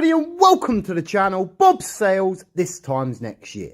everybody and welcome to the channel, Bob Sales, this time's next year.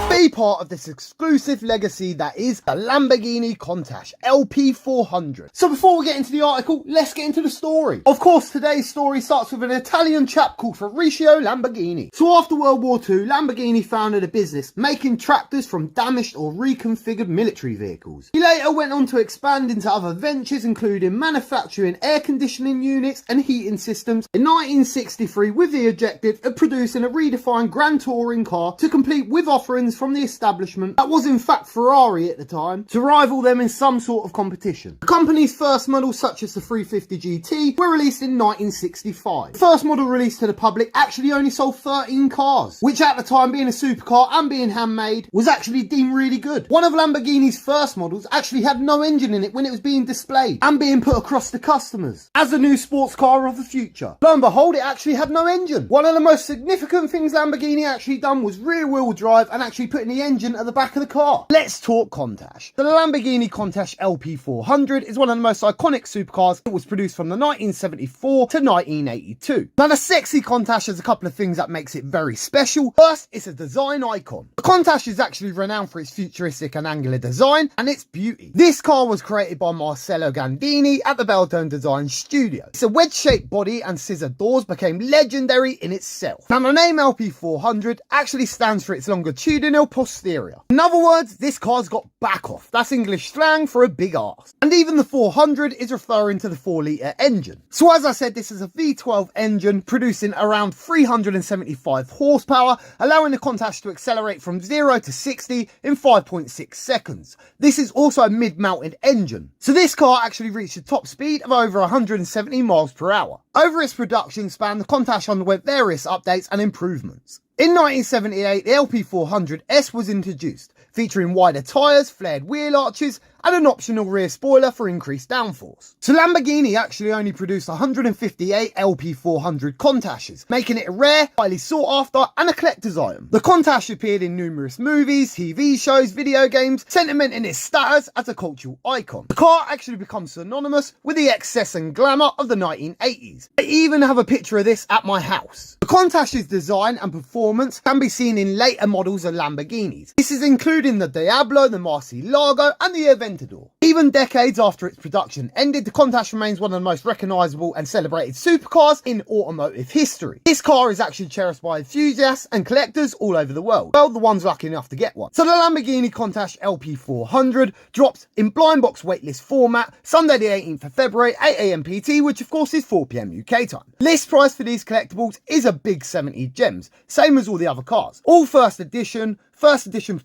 Be part of this exclusive legacy that is the Lamborghini Countach LP400. So before we get into the article, let's get into the story. Of course, today's story starts with an Italian chap called Fabrizio Lamborghini. So after World War II, Lamborghini founded a business making tractors from damaged or reconfigured military vehicles. He later went on to expand into other ventures, including manufacturing air conditioning units and heating systems in 1963, with the objective of producing a redefined Grand Touring car to compete with offerings from the establishment that was in fact Ferrari at the time, to rival them in some sort of competition. The company's first models, such as the 350 GT, were released in 1965. The first model released to the public actually only sold 13 cars, which at the time, being a supercar and being handmade, was actually deemed really good. One of Lamborghini's first models actually had no engine in it when it was being displayed and being put across to customers as the new sports car of the future. Lo and behold, it actually had no engine. One of the most significant things Lamborghini actually done was rear wheel drive and actually putting the engine at the back of the car. Let's talk Countach. The Lamborghini Countach LP400 is one of the most iconic supercars. It was produced from the 1974 to 1982. Now the sexy Countach has a couple of things that makes it very special. First, it's a design icon. The Countach is actually renowned for its futuristic and angular design and its beauty. This car was created by Marcello Gandini at the Beltone Design Studio. It's a wedge-shaped body and scissor doors became legendary in itself. Now the name LP400 actually stands for its longitudinal posterior. In other words, this car's got back off. That's English slang for a big arse. And even the 400 is referring to the 4-litre engine. So as I said, this is a V12 engine producing around 375 horsepower, allowing the Countach to accelerate from 0 to 60 in 5.6 seconds. This is also a mid-mounted engine. So this car actually reached a top speed of over 170 miles per hour. Over its production span, the Countach underwent various updates and improvements. In 1978, the LP400S was introduced, featuring wider tyres, flared wheel arches, and an optional rear spoiler for increased downforce. So Lamborghini actually only produced 158 LP400 Countaches, making it a rare, highly sought after, and a collector's item. The Countach appeared in numerous movies, TV shows, video games, cementing its status as a cultural icon. The car actually becomes synonymous with the excess and glamour of the 1980s. I even have a picture of this at my house. The Countach's design and performance can be seen in later models of Lamborghinis. This is including the Diablo, the Murcielago, and the Aventador. Even decades after its production ended, the Countach remains one of the most recognisable and celebrated supercars in automotive history. This car is actually cherished by enthusiasts and collectors all over the world. Well, the ones lucky enough to get one. So the Lamborghini Countach LP400 drops in blind box waitlist format Sunday the 18th of February, 8 AM PT, which of course is 4 PM UK time. List price for these collectibles is a big 70 gems, same as all the other cars. All first edition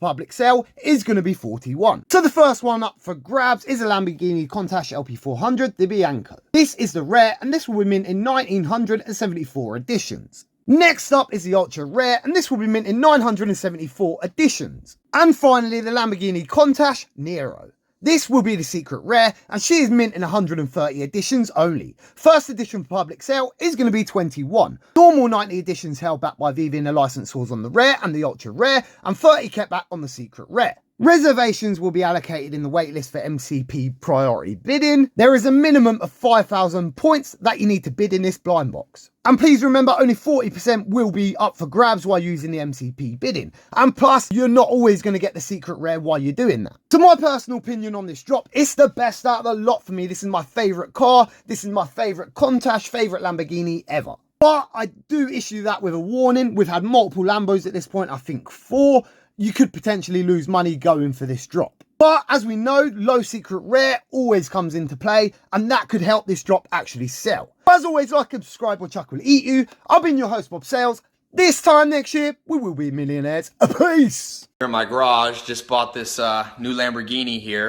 public sale is going to be 41. So the first one up for grabs is a Lamborghini Countach LP400, the Bianco. This is the rare, and this will be mint in 1974 editions. Next up is the ultra rare, and this will be mint in 974 editions. And finally, the Lamborghini Countach Nero. This will be the secret rare, and she is mint in 130 editions only. First edition for public sale is going to be 21. Normal 90 editions held back by veve and the licensors on the rare and the ultra rare, and 30 kept back on the secret rare. Reservations will be allocated in the waitlist for MCP priority bidding. There is a minimum of 5,000 points that you need to bid in this blind box. And please remember, only 40% will be up for grabs while using the MCP bidding. And plus, you're not always going to get the secret rare while you're doing that. So my personal opinion on this drop, it's the best out of the lot for me. This is my favourite car. This is my favourite Countach, favourite Lamborghini ever. But I do issue that with a warning. We've had multiple Lambos at this point, I think 4. You could potentially lose money going for this drop. But as we know, low secret rare always comes into play, and that could help this drop actually sell. As always, like and subscribe or Chuck will eat you. I've been your host, Bob Sales. This time next year, we will be millionaires. Peace! Here in my garage, just bought this new Lamborghini here.